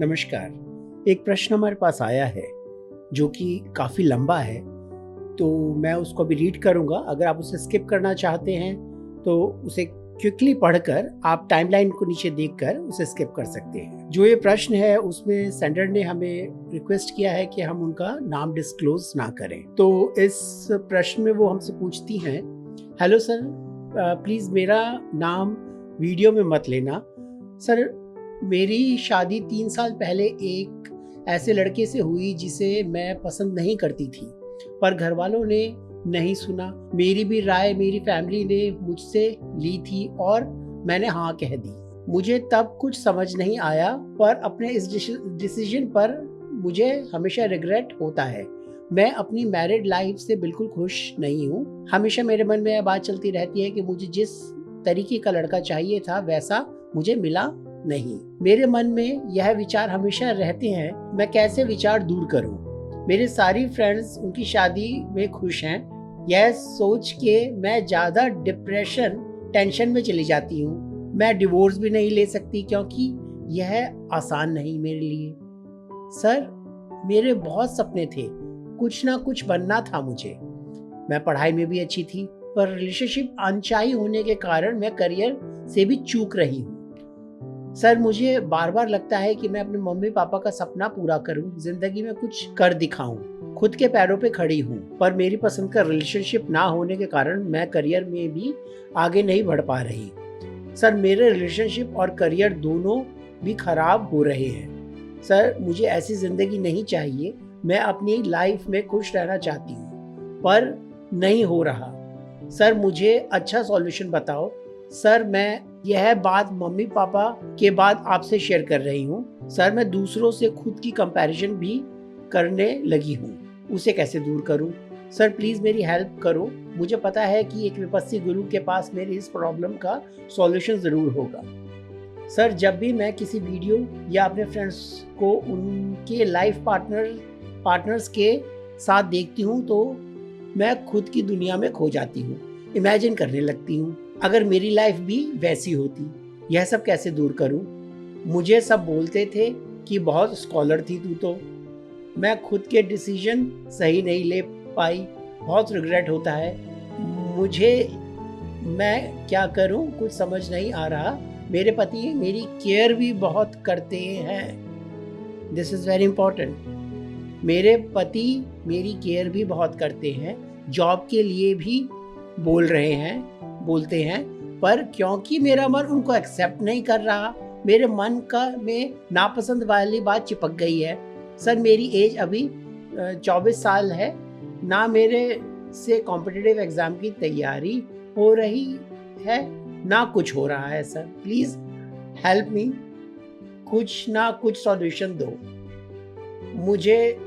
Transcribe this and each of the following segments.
नमस्कार। एक प्रश्न हमारे पास आया है जो कि काफ़ी लंबा है, तो मैं उसको अभी रीड करूँगा। अगर आप उसे स्किप करना चाहते हैं तो उसे क्विकली पढ़कर आप टाइमलाइन को नीचे देखकर उसे स्किप कर सकते हैं। जो ये प्रश्न है उसमें सेंडर ने हमें रिक्वेस्ट किया है कि हम उनका नाम डिस्क्लोज ना करें। तो इस प्रश्न में वो हमसे पूछती हैं, हेलो सर, प्लीज़ मेरा नाम वीडियो में मत लेना। सर, मेरी शादी 3 साल पहले एक ऐसे लड़के से हुई जिसे मैं पसंद नहीं करती थी, पर घर वालों ने नहीं सुना। मेरी भी राय मेरी फैमिली ने मुझसे ली थी और मैंने हाँ कह दी। मुझे तब कुछ समझ नहीं आया, पर अपने इस डिसीजन पर मुझे हमेशा रिग्रेट होता है। मैं अपनी मैरिड लाइफ से बिल्कुल खुश नहीं हूँ। हमेशा मेरे मन में यह बात चलती रहती है कि मुझे जिस तरीके का लड़का चाहिए था वैसा मुझे मिला नहीं। मेरे मन में यह विचार हमेशा रहते हैं, मैं कैसे विचार दूर करूं? मेरे सारी फ्रेंड्स उनकी शादी में खुश हैं। यह सोच के मैं ज़्यादा डिप्रेशन, टेंशन में चली जाती हूँ। मैं डिवोर्स भी नहीं ले सकती क्योंकि यह आसान नहीं मेरे लिए। सर, मेरे बहुत सपने थे, कुछ ना कुछ बनना था मुझे। मैं पढ़ाई में भी अच्छी थी, पर रिलेशनशिप अनचाही होने के कारण मैं करियर से भी चूक रही हूँ। सर, मुझे बार बार लगता है कि मैं अपने मम्मी पापा का सपना पूरा करूं, जिंदगी में कुछ कर दिखाऊं, खुद के पैरों पे खड़ी हूं, पर मेरी पसंद का रिलेशनशिप ना होने के कारण मैं करियर में भी आगे नहीं बढ़ पा रही। सर, मेरे रिलेशनशिप और करियर दोनों भी खराब हो रहे हैं। सर, मुझे ऐसी जिंदगी नहीं चाहिए। मैं अपनी लाइफ में खुश रहना चाहती हूँ, पर नहीं हो रहा। सर, मुझे अच्छा सॉल्यूशन बताओ। सर, मैं यह बात मम्मी पापा के बाद आपसे शेयर कर रही हूँ। सर, मैं दूसरों से खुद की कंपैरिजन भी करने लगी हूँ, उसे कैसे दूर करूँ? सर, प्लीज़ मेरी हेल्प करो। मुझे पता है कि एक विपस्सी गुरु के पास मेरी इस प्रॉब्लम का सॉल्यूशन ज़रूर होगा। सर, जब भी मैं किसी वीडियो या अपने फ्रेंड्स को उनके लाइफ पार्टनर्स के साथ देखती हूँ तो मैं खुद की दुनिया में खो जाती हूँ, इमेजिन करने लगती हूँ अगर मेरी लाइफ भी वैसी होती। यह सब कैसे दूर करूं? मुझे सब बोलते थे कि बहुत स्कॉलर थी तू तो। मैं खुद के डिसीजन सही नहीं ले पाई, बहुत रिग्रेट होता है मुझे। मैं क्या करूं, कुछ समझ नहीं आ रहा। मेरे पति मेरी केयर भी बहुत करते हैं। This is very important. मेरे पति मेरी केयर भी बहुत करते हैं, जॉब के लिए भी बोलते हैं, पर क्योंकि मेरा मन उनको एक्सेप्ट नहीं कर रहा, मेरे मन का में नापसंद वाली बात चिपक गई है। सर, मेरी एज अभी 24 साल है, ना मेरे से कॉम्पिटिटिव एग्जाम की तैयारी हो रही है, ना कुछ हो रहा है। सर, प्लीज़ हेल्प मी, कुछ ना कुछ सॉल्यूशन दो मुझे।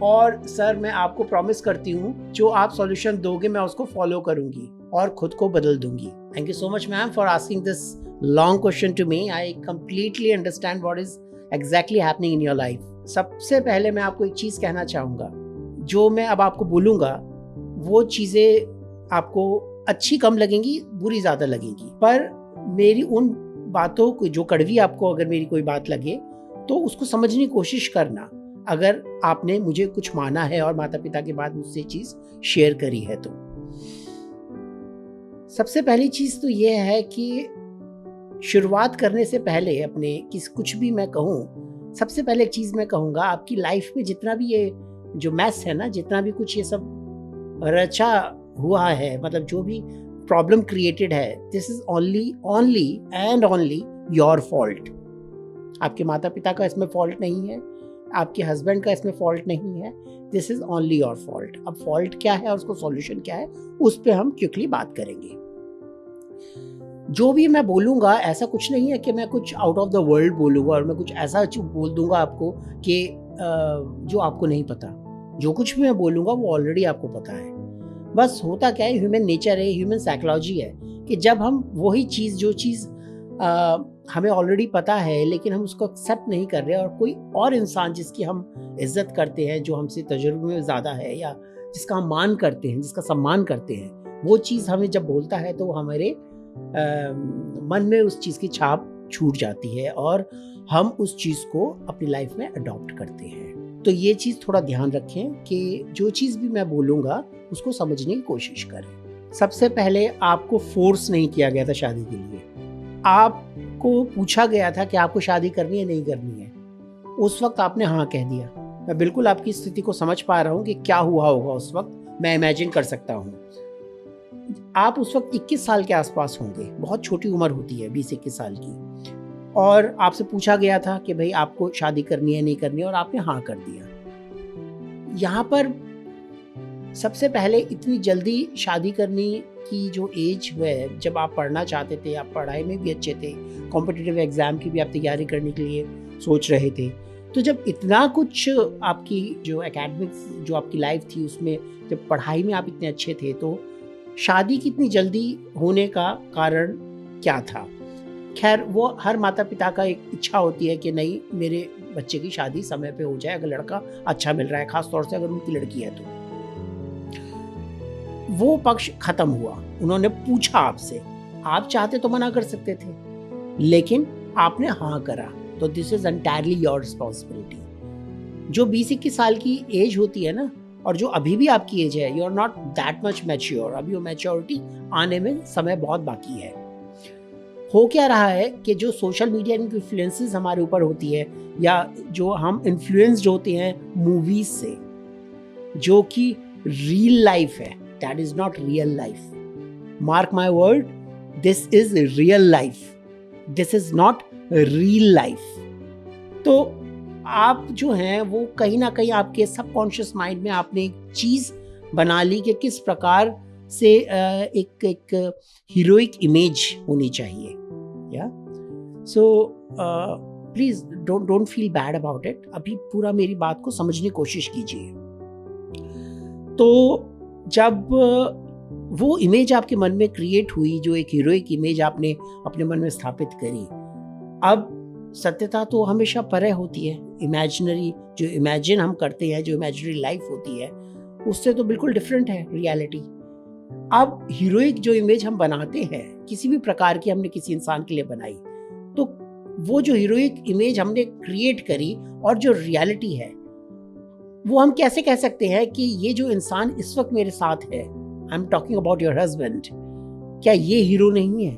और सर, मैं आपको प्रॉमिस करती हूँ जो आप सॉल्यूशन दोगे मैं उसको फॉलो करूँगी और खुद को बदल दूंगी। Thank you so much ma'am for asking this long question to me. I completely understand what is exactly happening in your life. सबसे पहले मैं आपको एक चीज़ कहना चाहूँगा, जो मैं अब आपको बोलूँगा वो चीज़ें आपको अच्छी कम लगेंगी, बुरी ज़्यादा लगेंगी, पर मेरी उन बातों को, जो कड़वी आपको अगर मेरी कोई बात लगे तो उसको समझने की कोशिश करना, अगर आपने मुझे कुछ माना है और माता पिता के बाद मुझसे चीज़ शेयर करी है तो। सबसे पहली चीज़ तो ये है कि शुरुआत करने से पहले अपने कुछ भी मैं कहूँ, सबसे पहले एक चीज़ मैं कहूँगा, आपकी लाइफ में जितना भी ये जो मैस है ना, जितना भी कुछ ये सब रचा हुआ है, मतलब जो भी प्रॉब्लम क्रिएटेड है, this is only and only your fault. आपके माता पिता का इसमें फॉल्ट नहीं है, आपके हस्बैंड का इसमें फॉल्ट नहीं है। This is only your fault. अब फॉल्ट क्या है और उसको सॉल्यूशन क्या है, उस पर हम क्विकली बात करेंगे। जो भी मैं बोलूँगा ऐसा कुछ नहीं है कि मैं कुछ आउट ऑफ द वर्ल्ड बोलूँगा और मैं कुछ ऐसा बोल दूंगा आपको कि जो आपको नहीं पता। जो कुछ भी मैं बोलूँगा वो ऑलरेडी आपको पता है। बस होता क्या है, ह्यूमन नेचर है, ह्यूमन साइकोलॉजी है कि जब हम वही चीज़, जो चीज़ हमें ऑलरेडी पता है लेकिन हम उसको एक्सेप्ट नहीं कर रहे, और कोई और इंसान जिसकी हम इज्जत करते हैं, जो हमसे तजुर्बे में ज़्यादा है या जिसका हम मान करते हैं, जिसका सम्मान करते हैं, वो चीज़ हमें जब बोलता है तो हमारे मन में उस चीज़ की छाप छूट जाती है और हम उस चीज़ को अपनी लाइफ में अडॉप्ट करते हैं। तो ये चीज़ थोड़ा ध्यान रखें कि जो चीज़ भी मैं बोलूँगा उसको समझने की कोशिश करें। सबसे पहले आपको फोर्स नहीं किया गया था शादी के लिए। आपको पूछा गया था कि आपको शादी करनी है नहीं करनी है। उस वक्त आपने हाँ कह दिया। मैं बिल्कुल आपकी स्थिति को समझ पा रहा हूँ कि क्या हुआ होगा उस वक्त, मैं इमेजिन कर सकता हूँ। आप उस वक्त 21 साल के आसपास होंगे, बहुत छोटी उम्र होती है 20-21 साल की, और आपसे पूछा गया था कि भाई आपको शादी करनी है नहीं करनी है, और आपने हाँ कर दिया। यहाँ पर सबसे पहले इतनी जल्दी शादी करने की जो एज है, जब आप पढ़ना चाहते थे, आप पढ़ाई में भी अच्छे थे, कॉम्पिटिटिव एग्ज़ाम की भी आप तैयारी करने के लिए सोच रहे थे, तो जब इतना कुछ आपकी जो एकेडमिक्स जो आपकी लाइफ थी उसमें जब पढ़ाई में आप इतने अच्छे थे, तो शादी की इतनी जल्दी होने का कारण क्या था? खैर, वो हर माता पिता का एक इच्छा होती है कि नहीं, मेरे बच्चे की शादी समय पे हो जाए, अगर लड़का अच्छा मिल रहा है, खास तौर से अगर उनकी लड़की है तो। वो पक्ष खत्म हुआ। उन्होंने पूछा आपसे, आप चाहते तो मना कर सकते थे, लेकिन आपने हाँ करा, तो this is entirely your responsibility. जो 20-21 साल की एज होती है ना, और जो अभी भी आपकी एज है, you are not that much mature, अभी वो मैच्योरिटी आने में समय बहुत बाकी है। हो क्या रहा है कि जो सोशल मीडिया की इन्फ्लुएंसेस हमारे ऊपर होती है, या जो हम इन्फ्लुएंस्ड होते हैं मूवीज से, जो कि रियल लाइफ है, that is not real life. Mark my word, this is real life, this is not real life. तो आप जो हैं वो कहीं ना कहीं आपके सबकॉन्शियस माइंड में आपने एक चीज़ बना ली कि किस प्रकार से एक हीरोइक इमेज होनी चाहिए। या so please don't feel bad about it. अभी पूरा मेरी बात को समझने की कोशिश कीजिए। तो जब वो इमेज आपके मन में क्रिएट हुई, जो एक हीरोइक इमेज आपने अपने मन में स्थापित करी, अब सत्यता तो हमेशा परे होती है। इमेजिनरी जो इमेजिन हम करते हैं, जो इमेजिनरी लाइफ होती है, उससे तो बिल्कुल डिफरेंट है रियलिटी। अब हीरोइक जो इमेज हम बनाते हैं, किसी भी प्रकार की हमने किसी इंसान के लिए बनाई, तो वो जो हीरोइक इमेज हमने क्रिएट करी और जो रियलिटी है, वो हम कैसे कह सकते हैं कि ये जो इंसान इस वक्त मेरे साथ है, I am talking about your husband, क्या ये हीरो नहीं है?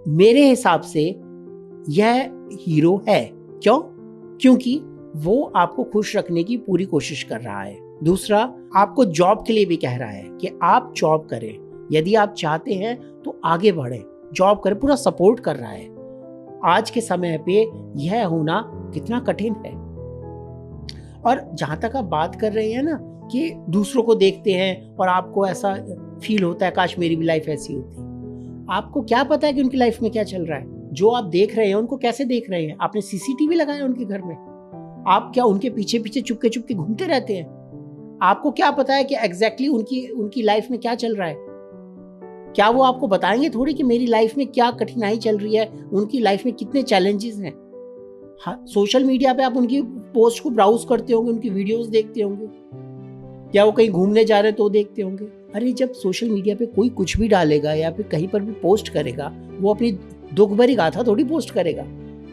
मेरे हिसाब से यह हीरो है। क्यों? क्योंकि वो आपको खुश रखने की पूरी कोशिश कर रहा है। दूसरा, आपको जॉब के लिए भी कह रहा है कि आप जॉब करें, यदि आप चाहते हैं तो आगे बढ़ें, जॉब करें, पूरा सपोर्ट कर रहा है। आज के समय पे यह होना कितना कठिन है। और जहां तक आप बात कर रहे हैं ना कि दूसरों को देखते हैं और आपको ऐसा फील होता है काश मेरी भी लाइफ ऐसी होती, आपको क्या पता है कि उनकी लाइफ में क्या चल रहा है? जो आप देख रहे हैं उनको कैसे देख रहे हैं? आपने सीसीटीवी लगाया उनके घर में? आप क्या उनके पीछे पीछे चुपके चुपके घूमते रहते हैं? आपको क्या पता है कि एग्जैक्टली उनकी लाइफ में क्या चल रहा है? क्या वो आपको बताएंगे थोड़ी कि मेरी लाइफ में क्या कठिनाई चल रही है, उनकी लाइफ में कितने चैलेंजेस हैं? हाँ, सोशल मीडिया पे आप उनकी पोस्ट को ब्राउज करते होंगे, उनकी वीडियोस देखते होंगे, या वो कहीं घूमने जा रहे हैं तो देखते होंगे। अरे जब सोशल मीडिया पे कोई कुछ भी डालेगा या फिर कहीं पर भी पोस्ट करेगा, वो अपनी दुख भरी गाथा थोड़ी पोस्ट करेगा।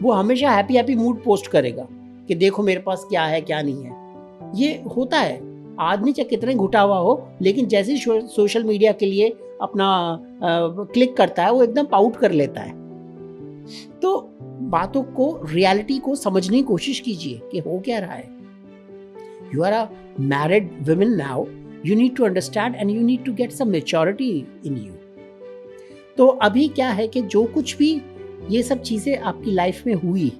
वो हमेशा हैप्पी हैप्पी मूड पोस्ट करेगा कि देखो मेरे पास क्या है क्या नहीं है। ये होता है, आदमी चाहे कितने घुटा हुआ हो, लेकिन जैसे ही सोशल मीडिया के लिए अपना क्लिक करता है, वो एकदम पाउट कर लेता है। तो बातों को, रियलिटी को समझने की कोशिश कीजिए कि हो क्या रहा है। You are a married women now, you need to understand and you need to get some maturity in you। तो अभी क्या है कि जो कुछ भी ये सब चीजें आपकी लाइफ में हुई,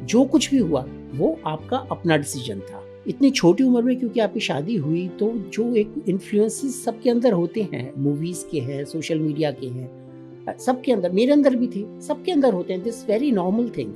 जो कुछ भी हुआ, वो आपका अपना डिसीजन था। इतनी छोटी उम्र में क्योंकि आपकी शादी हुई, तो जो एक इन्फ्लुएंसेस सबके अंदर होते हैं, मूवीज के हैं, सोशल मीडिया के हैं, सबके अंदर, मेरे अंदर भी थे, सबके अंदर होते हैं, दिस वेरी नॉर्मल थिंग।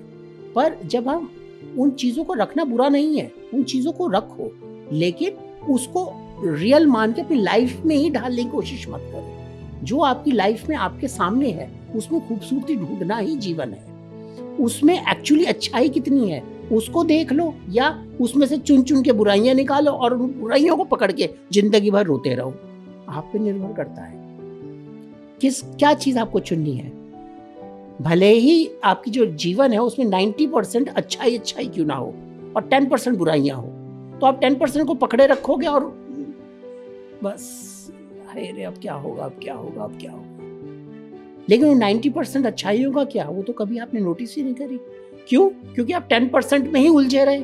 पर जब हम उन चीजों को रखना बुरा नहीं है, उन चीजों को रखो, लेकिन उसको रियल मान के अपनी लाइफ में ही ढालने की कोशिश मत करो। जो आपकी लाइफ में आपके सामने है, उसमें खूबसूरती ढूंढना ही जीवन है। उसमें एक्चुअली अच्छाई कितनी है उसको देख लो, या उसमें से चुन चुन के बुराइयां निकालो और उन बुराइयों को पकड़ के जिंदगी भर रोते रहो। आप पे निर्भर करता है क्या चीज आपको चुननी है। भले ही आपकी जो जीवन है उसमें 90% अच्छाई क्यों ना हो और 10% बुराइयां हो, तो आप 10% को पकड़े रखोगे और बस अरे रे अब क्या होगा। लेकिन वो 90% अच्छाइयों का क्या, वो तो कभी आपने नोटिस ही नहीं करी। क्यों? क्योंकि आप 10% में ही उलझे रहे।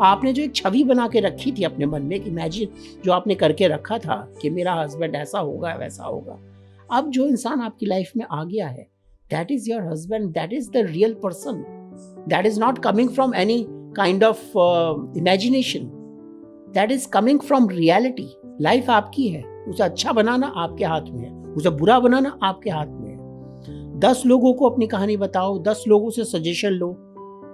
आपने जो एक छवि बना के रखी थी अपने मन में, इमेजिन जो आपने करके रखा था कि मेरा हस्बैंड ऐसा होगा वैसा होगा, अब जो इंसान आपकी लाइफ में आ गया है, that is your husband, that is the real person, that is not coming from any kind of imagination, that is coming from reality. Life आपकी है, उसे अच्छा बनाना आपके हाथ में है, उसे बुरा बनाना आपके हाथ में है। 10 लोगों को अपनी कहानी बताओ, 10 लोगों से सजेशन लो,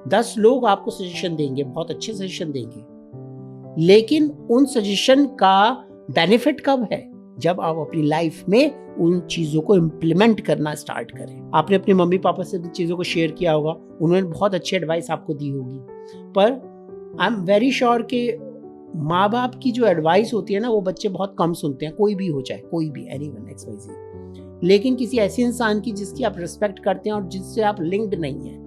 10 लोग आपको सजेशन देंगे, बहुत अच्छे सजेशन देंगे, लेकिन उन सजेशन का बेनिफिट कब है? जब आप अपनी लाइफ में उन चीजों को इम्प्लीमेंट करना स्टार्ट करें। आपने अपने मम्मी पापा से चीजों को शेयर किया होगा, उन्होंने बहुत अच्छी एडवाइस आपको दी होगी, पर आई एम वेरी श्योर कि माँ बाप की जो एडवाइस होती है ना, वो बच्चे बहुत कम सुनते हैं, कोई भी हो चाहे, कोई भी, एनीवन XYZ। लेकिन किसी ऐसे इंसान की जिसकी आप रिस्पेक्ट करते हैं और जिससे आप लिंक्ड नहीं है,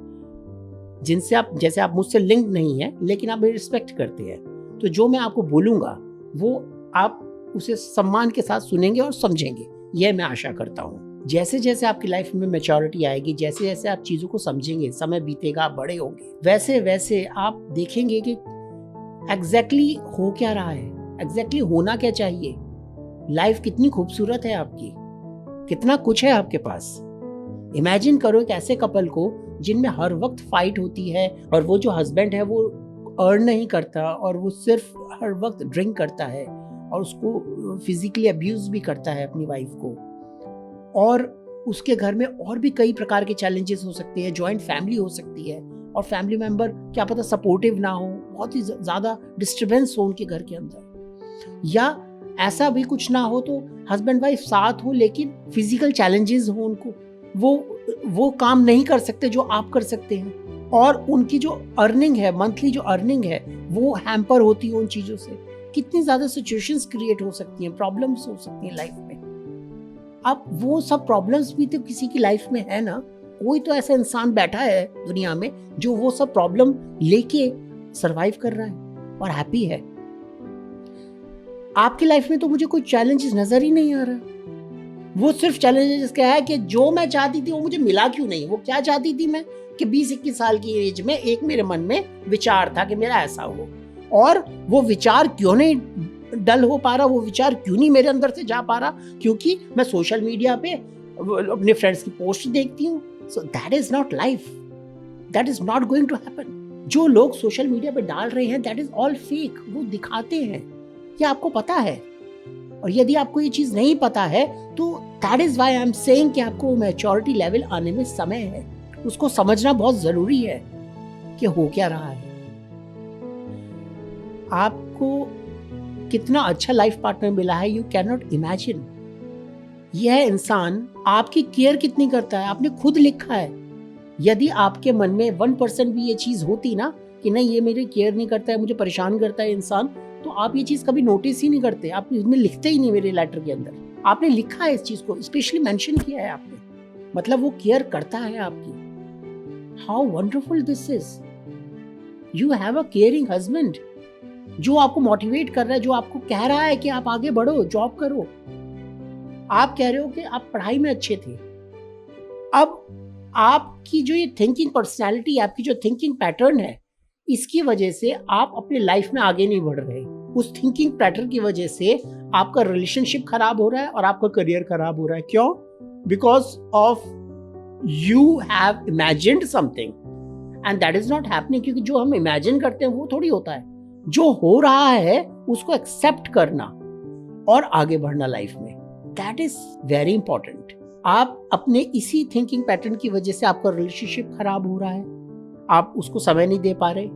जिनसे आप, जैसे आप मुझसे लिंक नहीं है लेकिन आप मेरी रिस्पेक्ट करते हैं, तो जो मैं आपको बोलूंगा वो आप उसे सम्मान के साथ सुनेंगे और समझेंगे, यह मैं आशा करता हूँ। जैसे जैसे आपकी लाइफ में मैच्योरिटी आएगी, जैसे जैसे आप चीज़ों को समझेंगे, समय बीतेगा, आप बड़े होंगे, वैसे वैसे आप देखेंगे कि एग्जैक्टली हो क्या रहा है, एग्जैक्टली होना क्या चाहिए। लाइफ कितनी खूबसूरत है आपकी, कितना कुछ है आपके पास। इमेजिन करो एक ऐसे कपल को जिनमें हर वक्त फाइट होती है, और वो जो हस्बैंड है वो अर्न नहीं करता और वो सिर्फ हर वक्त ड्रिंक करता है और उसको फिजिकली अब्यूज भी करता है अपनी वाइफ को, और उसके घर में और भी कई प्रकार के चैलेंजेस हो सकते हैं, जॉइंट फैमिली हो सकती है और फैमिली मेंबर क्या पता सपोर्टिव ना हो, बहुत ही ज्यादा डिस्टर्बेंस हो उनके घर के अंदर, या ऐसा भी कुछ ना हो तो हस्बैंड वाइफ साथ हो लेकिन फिजिकल चैलेंजेस हो उनको, वो काम नहीं कर सकते जो आप कर सकते हैं, और उनकी जो अर्निंग है, मंथली जो अर्निंग है, वो हैम्पर होती है उन चीजों से। कितनी ज्यादा सिचुएशंस क्रिएट हो सकती हैं, प्रॉब्लम्स हो सकती हैं लाइफ में। अब वो सब प्रॉब्लम्स भी तो किसी की लाइफ में है ना, कोई तो ऐसा इंसान बैठा है दुनिया में जो वो सब प्रॉब्लम लेके सरवाइव कर रहा है और हैप्पी है। आपकी लाइफ में तो मुझे कोई चैलेंजेस नजर ही नहीं आ रहा। वो सिर्फ चैलेंजेस क्या है कि जो मैं चाहती थी वो मुझे मिला क्यों नहीं। वो क्या चाहती थी मैं कि 20-21 साल की एज में एक मेरे मन में विचार था कि मेरा ऐसा हो, और वो विचार क्यों नहीं डल हो पा रहा, वो विचार क्यों नहीं मेरे अंदर से जा पा रहा, क्योंकि मैं सोशल मीडिया पे अपने फ्रेंड्स की पोस्ट देखती हूँ। So that is not life, that is not going to happen. जो लोग सोशल मीडिया पे डाल रहे हैं दैट इज ऑल फेक, वो दिखाते हैं, ये आपको पता है। और यदि आपको ये चीज नहीं पता है तो that is why I am saying कि आपको मैच्योरिटी लेवल आने में समय है, उसको समझना बहुत जरूरी है कि हो क्या रहा है। आपको कितना अच्छा लाइफ पार्टनर मिला है, यू कैन नॉट इमेजिन। यह इंसान आपकी केयर कितनी करता है, आपने खुद लिखा है। यदि आपके मन में 1% भी ये चीज होती ना कि नहीं ये मेरी केयर नहीं करता है, मुझे परेशान करता है इंसान, तो आप ये चीज कभी नोटिस ही नहीं करते, आप इसमें लिखते ही नहीं। मेरे लेटर के अंदर आपने लिखा है, इस चीज को स्पेशली मेंशन किया है आपने, मतलब वो केयर करता है आपकी। How wonderful this is. You have a caring husband जो आपको मोटिवेट कर रहा है, जो आपको कह रहा है कि आप आगे बढ़ो, जॉब करो। आप कह रहे हो कि आप पढ़ाई में अच्छे थे, अब आपकी जो ये थिंकिंग पर्सनैलिटी, आपकी जो थिंकिंग पैटर्न है, इसकी वजह से आप अपने लाइफ में आगे नहीं बढ़ रहे। उस थिंकिंग पैटर्न की वजह से आपका रिलेशनशिप खराब हो रहा है और आपका करियर खराब हो रहा है। क्यों? Because of you have imagined something and that is not happening. क्योंकि जो हम इमेजिन करते हैं वो थोड़ी होता है, जो हो रहा है उसको एक्सेप्ट करना और आगे बढ़ना लाइफ में, दैट इज वेरी इंपॉर्टेंट। आप अपने इसी थिंकिंग पैटर्न की वजह से आपका रिलेशनशिप खराब हो रहा है, आप उसको समय नहीं दे पा रहे,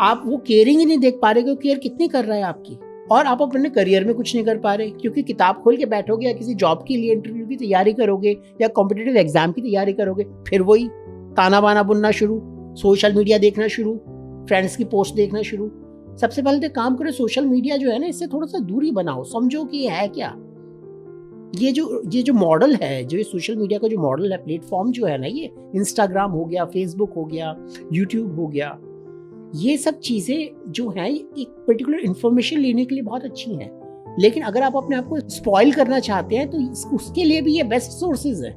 आप वो केयरिंग ही नहीं देख पा रहे कि वो केयर कितनी कर रहा है आपकी, और आप अपने करियर में कुछ नहीं कर पा रहे क्योंकि किताब खोल के बैठोगे या किसी जॉब के लिए इंटरव्यू की तैयारी करोगे या कॉम्पिटिटिव एग्जाम की तैयारी करोगे, फिर वही ताना बाना बुनना शुरू, सोशल मीडिया देखना शुरू, फ्रेंड्स की पोस्ट देखना शुरू। सबसे पहले तो काम करो, सोशल मीडिया जो है ना, इससे थोड़ा सा दूरी बनाओ, समझो कि ये है क्या। ये जो मॉडल है, जो ये सोशल मीडिया का जो मॉडल है, प्लेटफॉर्म जो है ना, ये इंस्टाग्राम हो गया, फेसबुक हो गया, यूट्यूब हो गया, ये सब चीज़ें जो हैं एक पर्टिकुलर इन्फॉर्मेशन लेने के लिए बहुत अच्छी हैं, लेकिन अगर आप अपने आप को स्पॉइल करना चाहते हैं तो उसके लिए भी ये बेस्ट सोर्सेज है।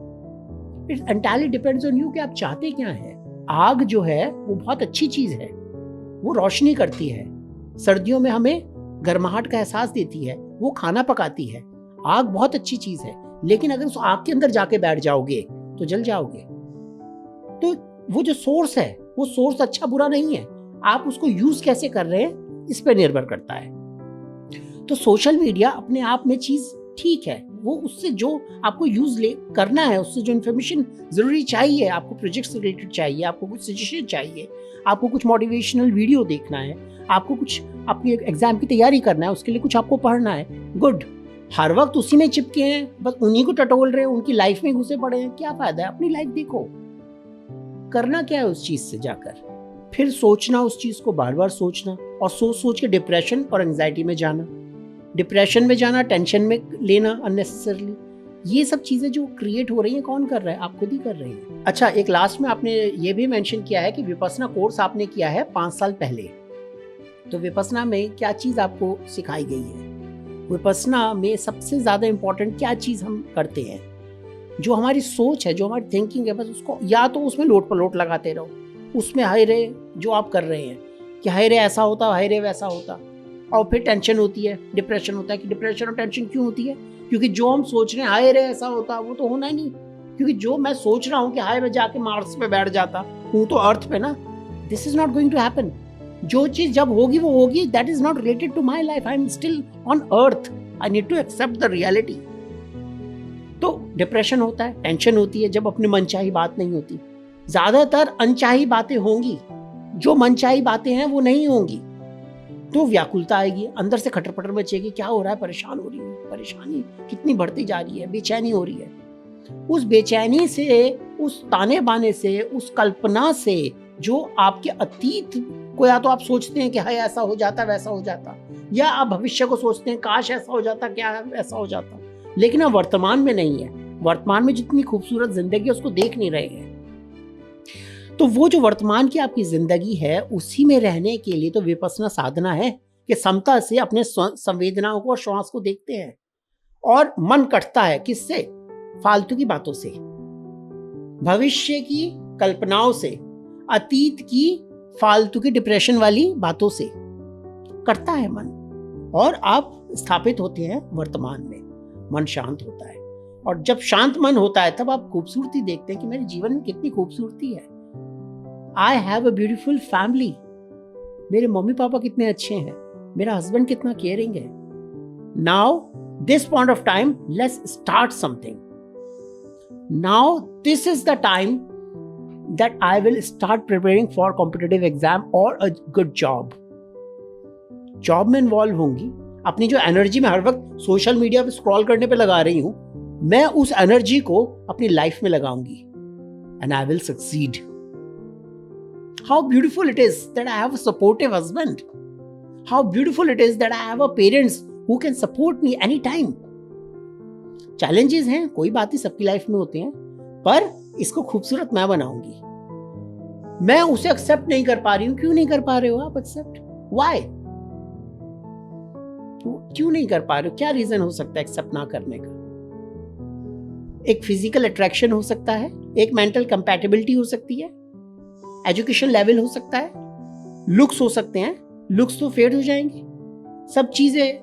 It entirely depends on you कि आप चाहते क्या हैं। आग जो है वो बहुत अच्छी चीज़ है, वो रोशनी करती है, सर्दियों में हमें गर्माहट का एहसास देती है, वो खाना पकाती है। आग बहुत अच्छी चीज़ है, लेकिन अगर उस आग के अंदर जाके बैठ जाओगे तो जल जाओगे। तो वो जो सोर्स है वो सोर्स अच्छा बुरा नहीं है, आप उसको यूज कैसे कर रहे हैं इस पर निर्भर करता है। तो सोशल मीडिया अपने आप में चीज ठीक है, वो उससे जो आपको यूज करना है, उससे जो इन्फॉर्मेशन जरूरी चाहिए, आपको प्रोजेक्ट से रिलेटेड चाहिए, आपको कुछ सजेशन चाहिए, आपको कुछ मोटिवेशनल वीडियो देखना है, आपको कुछ अपनी एग्जाम की तैयारी करना है, उसके लिए कुछ आपको पढ़ना है, गुड। हर वक्त उसी में चिपके हैं, बस उन्हीं को टटोल रहे हैं, उनकी लाइफ में घुसे पड़े हैं, क्या फायदा है? अपनी लाइफ देखो, करना क्या है उस चीज से जाकर, फिर सोचना उस चीज को, बार बार सोचना, और सोच सोच के डिप्रेशन और एंजाइटी में जाना, डिप्रेशन में जाना, टेंशन में लेना अननेसेसरली। ये सब चीजें जो क्रिएट हो रही हैं, कौन कर रहा है? आप खुद ही कर रहे हैं। अच्छा, एक लास्ट में आपने ये भी मेंशन किया है कि विपस्सना कोर्स आपने किया है 5 साल पहले, तो विपस्सना में क्या चीज आपको सिखाई गई है? विपस्सना में सबसे ज्यादा इंपॉर्टेंट क्या चीज हम करते हैं? जो हमारी सोच है, जो हमारी थिंकिंग है, बस उसको या तो उसमें लोट पलोट लगाते रहो, उसमें हाय रे जो आप कर रहे हैं कि हाय रे ऐसा होता, हाय रे वैसा होता, और फिर टेंशन होती है, डिप्रेशन होता है। कि डिप्रेशन और टेंशन क्यों होती है? क्योंकि जो हम सोच रहे हैं हाय रे ऐसा होता, वो तो होना ही नहीं। क्योंकि जो मैं सोच रहा हूँ कि हाय मैं जाके मार्स पे बैठ जाता हूँ तो अर्थ पे ना, this is not going to happen. जो चीज जब होगी वो होगी, that is not related to my life, I am still on earth, I need to accept the reality. तो डिप्रेशन होता है, टेंशन होती है जब अपने मनचाही बात नहीं होती। ज्यादातर अनचाही बातें होंगी, जो मनचाही बातें हैं वो नहीं होंगी, तो व्याकुलता आएगी, अंदर से खटर पटर मचेगी, क्या हो रहा है, परेशान हो रही हूँ, परेशानी कितनी बढ़ती जा रही है, बेचैनी हो रही है। उस बेचैनी से, उस ताने बाने से, उस कल्पना से, जो आपके अतीत को या तो आप सोचते हैं कि हाय ऐसा हो जाता, वैसा हो जाता, या आप भविष्य को सोचते हैं काश ऐसा हो जाता, क्या ऐसा हो जाता, लेकिन आप वर्तमान में नहीं है। वर्तमान में जितनी खूबसूरत जिंदगी है उसको देख नहीं रहे हैं। तो वो जो वर्तमान की आपकी जिंदगी है उसी में रहने के लिए तो विपस्सना साधना है कि समता से अपने संवेदनाओं को और श्वास को देखते हैं, और मन कटता है किससे? फालतू की बातों से, भविष्य की कल्पनाओं से, अतीत की फालतू की डिप्रेशन वाली बातों से करता है मन, और आप स्थापित होते हैं वर्तमान में, मन शांत होता है। और जब शांत मन होता है तब आप खूबसूरती देखते हैं कि मेरे जीवन में कितनी खूबसूरती है। I have a beautiful family, मेरे मम्मी पापा कितने अच्छे हैं, मेरा हस्बैंड कितना केयरिंग है। Now this point of time let's start something. Now this is the time that I will start preparing for competitive exam और अ गुड जॉब। जॉब में involve होंगी, अपनी जो एनर्जी में हर वक्त सोशल मीडिया पे स्क्रॉल करने पे लगा रही हूं, मैं उस एनर्जी को अपनी लाइफ में लगाऊंगी, and I will succeed. How beautiful it is that I have a supportive husband. How beautiful it is that I have a parents who can support me anytime. Challenges हैं, कोई बात नहीं, सबकी life में होते हैं, पर इसको खूबसूरत मैं बनाऊंगी। मैं उसे एक्सेप्ट नहीं कर पा रही हूं, क्यों नहीं कर पा रहे हो आप एक्सेप्ट? Why? क्यों नहीं कर पा रहे हो? क्या रीजन हो सकता है एक्सेप्ट ना करने का? एक फिजिकल अट्रैक्शन हो सकता है, एक मेंटल कंपैटिबिलिटी हो सकती है, एजुकेशन लेवल हो सकता है, लुक्स हो सकते हैं, लुक्स तो फेड हो जाएंगे, सब चीजें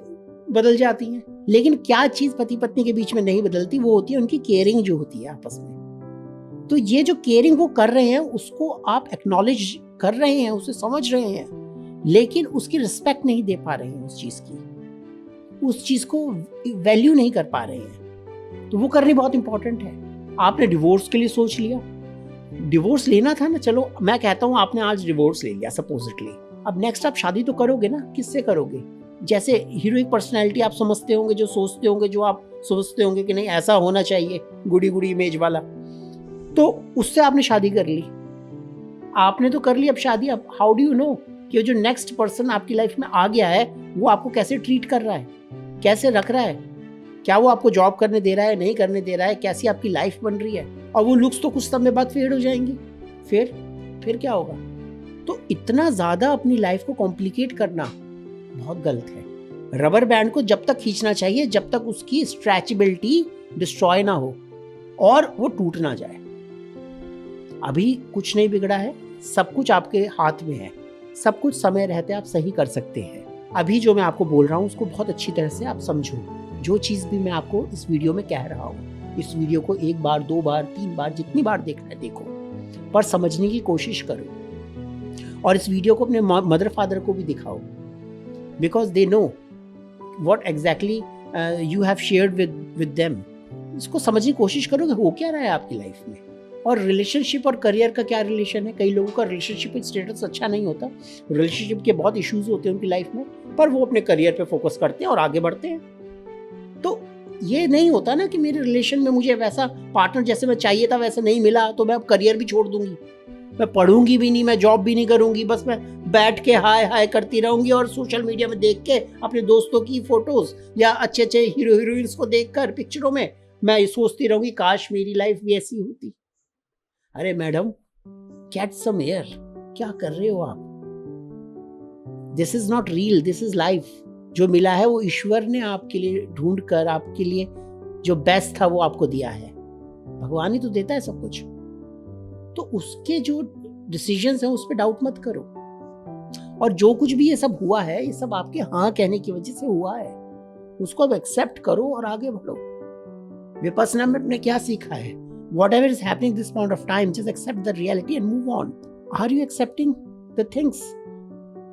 बदल जाती हैं, लेकिन क्या चीज पति पत्नी के बीच में नहीं बदलती, वो होती है उनकी केयरिंग जो होती है आपस में। तो ये जो केयरिंग वो कर रहे हैं उसको आप एक्नॉलेज कर रहे हैं, उसे समझ रहे हैं, लेकिन उसकी रिस्पेक्ट नहीं दे पा रहे हैं, उस चीज को वैल्यू नहीं कर पा रहे हैं, तो वो करनी बहुत इंपॉर्टेंट है। आपने डिवोर्स के लिए सोच लिया, डिवोर्स लेना था ना, चलो मैं कहता हूं आपने आज डिवोर्स ले लिया सपोजिटली, अब नेक्स्ट आप शादी तो करोगे ना, किससे करोगे? जैसे हीरोइक पर्सनैलिटी आप समझते होंगे, जो सोचते होंगे, जो आप सोचते होंगे कि नहीं ऐसा होना चाहिए, गुड़ी गुड़ी इमेज वाला, तो उससे आपने शादी कर ली, आपने तो कर ली अब शादी। अब हाउ डू यू नो कि जो नेक्स्ट पर्सन आपकी लाइफ में आ गया है वो आपको कैसे ट्रीट कर रहा है, कैसे रख रहा है? क्या वो आपको जॉब करने दे रहा है, नहीं करने दे रहा है, कैसी आपकी लाइफ बन रही है। और वो लुक्स तो कुछ समय बाद फेड हो जाएंगी। फिर क्या होगा। तो इतना ज़्यादा अपनी लाइफ को कॉम्प्लिकेट करना बहुत गलत है। रबर बैंड को जब तक खींचना चाहिए जब तक उसकी स्ट्रेचेबिलिटी डिस्ट्रॉय ना हो और वो टूट ना जाए। अभी कुछ नहीं बिगड़ा है, सब कुछ आपके हाथ में है, सब कुछ समय रहते आप सही कर सकते हैं। अभी जो मैं आपको बोल रहा हूँ उसको बहुत अच्छी तरह से आप समझो। जो चीज़ भी मैं आपको इस वीडियो में कह रहा हूँ, इस वीडियो को 1 बार 2 बार 3 बार जितनी बार देखना है देखो, पर समझने की कोशिश करो। और इस वीडियो को अपने मदर फादर को भी दिखाओ, because they know what exactly you have shared with them. इसको समझने की कोशिश करो कि हो क्या रहा है आपकी लाइफ में। और रिलेशनशिप और करियर का क्या रिलेशन है। कई लोगों का रिलेशनशिप स्टेटस अच्छा नहीं होता, रिलेशनशिप के बहुत इश्यूज होते हैं उनकी लाइफ में, पर वो अपने करियर पे फोकस करते हैं और आगे बढ़ते हैं। तो ये नहीं होता ना कि मेरे रिलेशन में मुझे वैसा पार्टनर जैसे मैं चाहिए था वैसे नहीं मिला तो मैं अब करियर भी छोड़ दूंगी, मैं पढ़ूंगी भी नहीं, मैं जॉब भी नहीं करूंगी, बस मैं बैठ के हाय हाय करती रहूंगी और सोशल मीडिया में देख के अपने दोस्तों की फोटोज या अच्छे अच्छे हीरो हीरोइंस को देखकर पिक्चरों में मैं सोचती रहूंगी काश मेरी लाइफ भी ऐसी होती। अरे मैडम, कैच सम एयर, क्या कर रहे हो आप। This is not real, this is life. जो मिला है वो ईश्वर ने आपके लिए ढूंढ कर आपके लिए जो बेस्ट था वो आपको दिया है। भगवान ही तो देता है सब कुछ। तो उसके जो डिसीजंस हैं उस पर डाउट मत करो। और जो कुछ भी ये सब हुआ है ये सब आपके हाँ कहने की वजह से हुआ है, उसको अब एक्सेप्ट करो और आगे बढ़ो। विपस्सना में अपने क्या सीखा है, whatever is happening this point of time, just accept the reality and move on. Are you accepting the things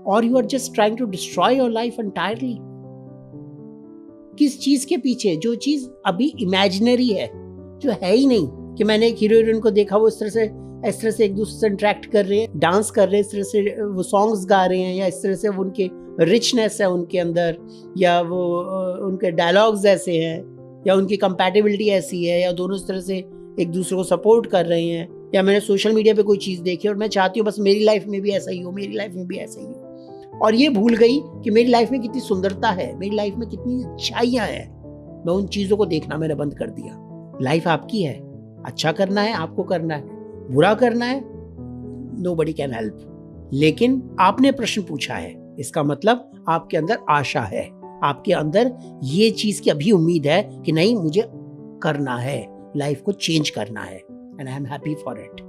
or you are just trying to destroy your life entirely? किस चीज के पीछे, जो चीज अभी इमेजिनरी है, जो है ही नहीं, कि मैंने एक हीरो हीरोइन को देखा वो इस तरह से एक दूसरे से इंटरेक्ट कर रहे हैं, डांस कर रहे हैं, इस तरह से वो सॉन्ग्स गा रहे हैं, या इस तरह से वो उनके रिचनेस है उनके अंदर, या वो उनके डायलॉग्स ऐसे हैं, या उनकी कंपैटिबिलिटी ऐसी है, या दोनों इस तरह से एक दूसरे को सपोर्ट कर रहे हैं, या मैंने सोशल मीडिया पे कोई चीज़ देखी और मैं चाहती हूँ बस मेरी लाइफ में भी ऐसा ही हो, मेरी लाइफ में भी ऐसा ही हो, और ये भूल गई कि मेरी लाइफ में कितनी सुंदरता है, मेरी लाइफ में कितनी अच्छाइयाँ हैं। मैं उन चीज़ों को देखना मैंने बंद कर दिया। लाइफ आपकी है, अच्छा करना है आपको करना है, बुरा करना है नोबडी कैन हेल्प। लेकिन आपने प्रश्न पूछा है, इसका मतलब आपके अंदर आशा है, आपके अंदर ये चीज़ की अभी उम्मीद है कि नहीं मुझे करना है, लाइफ को चेंज करना है, and I am happy for it.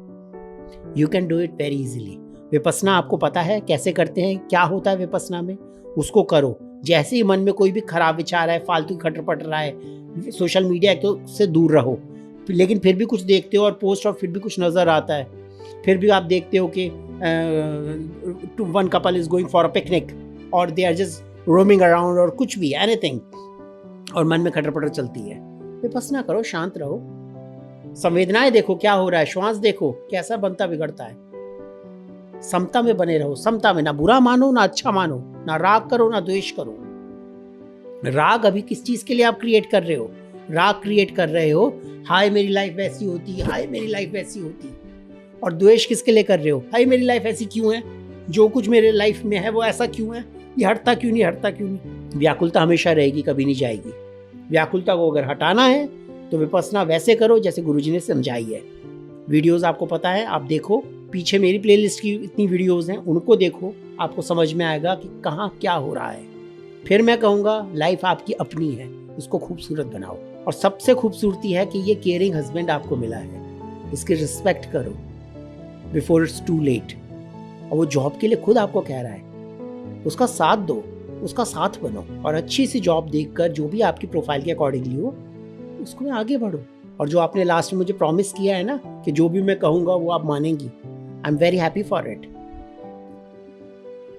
You can do it very easily. Vipassana आपको पता है कैसे करते हैं, क्या होता है विपस्सना में, उसको करो। जैसे ही मन में कोई भी खराब विचार है, फालतू खटर पट रहा है, सोशल मीडिया से दूर रहो। लेकिन फिर भी कुछ देखते हो और पोस्ट और फिर भी कुछ नज़र आता है, फिर भी आप देखते हो कि one couple is going for a picnic और they are just roaming around और कुछ भी एनीथिंग, और मन में खटर पटर चलती है। विपस्सना करो, शांत रहो, संवेदनाएं देखो क्या हो रहा है, श्वास देखो कैसा बनता बिगड़ता है। समता में बने रहो, समता में, ना बुरा मानो ना अच्छा मानो, ना राग करो ना द्वेष करो। राग अभी किस चीज के लिए आप क्रिएट कर रहे हो, राग क्रिएट कर रहे हो हाय मेरी लाइफ वैसी होती, हाय मेरी लाइफ वैसी होती। और द्वेष किसके लिए कर रहे हो, हाय मेरी लाइफ ऐसी क्यों है, जो कुछ मेरे लाइफ में है वो ऐसा क्यों है, ये हटता क्यों नहीं, हटता क्यों नहीं। व्याकुलता हमेशा रहेगी, कभी नहीं जाएगी। व्याकुलता को अगर हटाना है तो विपस्सना वैसे करो जैसे गुरुजी ने समझाई है। वीडियोस आपको पता है, आप देखो, पीछे मेरी प्लेलिस्ट की इतनी वीडियोस हैं, उनको देखो, आपको समझ में आएगा कि कहाँ क्या हो रहा है। फिर मैं कहूँगा लाइफ आपकी अपनी है, इसको खूबसूरत बनाओ। और सबसे खूबसूरती है कि ये केयरिंग हस्बैंड आपको मिला है, इसकी रिस्पेक्ट करो बिफोर इट्स टू लेट। और वो जॉब के लिए खुद आपको कह रहा है, उसका साथ दो, उसका साथ बनो, और अच्छी सी जॉब देखकर जो भी आपकी प्रोफाइल के अकॉर्डिंगली हो उसको में आगे बढ़ो। और जो आपने लास्ट में मुझे प्रॉमिस किया है ना कि जो भी मैं कहूँगा वो आप मानेंगी, I am very happy for it.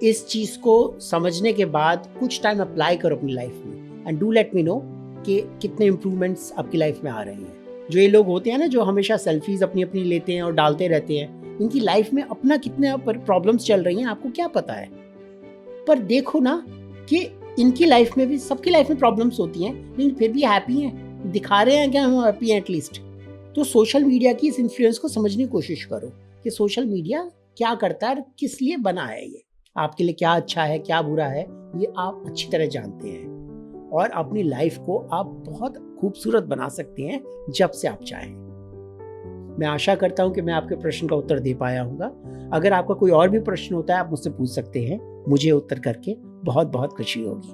इस चीज़ को समझने के बाद कुछ टाइम अप्लाई करो अपनी लाइफ में, and do let me know कि कितने इम्प्रूवमेंट्स आपकी लाइफ में आ रहे हैं। जो ये लोग होते हैं ना जो हमेशा सेल्फीज अपनी अपनी लेते हैं और डालते रहते हैं, इनकी लाइफ में अपना कितने प्रॉब्लम्स चल रही हैं आपको क्या पता है। पर देखो ना कि इनकी लाइफ में भी, सबकी लाइफ में प्रॉब्लम्स होती हैं, लेकिन फिर भी हैप्पी हैं, दिखा रहे हैं क्या हम हैप्पी हैं एटलीस्ट। तो सोशल मीडिया की इस इन्फ्लुएंस को समझने की कोशिश करो कि सोशल मीडिया क्या करता है, किस लिए बना है, ये आपके लिए क्या अच्छा है क्या बुरा है, ये आप अच्छी तरह जानते हैं। और अपनी लाइफ को आप बहुत खूबसूरत बना सकते हैं जब से आप चाहें। मैं आशा करता हूं कि मैं आपके प्रश्न का उत्तर दे पाया हूँगा। अगर आपका कोई और भी प्रश्न होता है आप मुझसे पूछ सकते हैं। मुझे उत्तर करके बहुत बहुत खुशी होगी।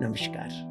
नमस्कार।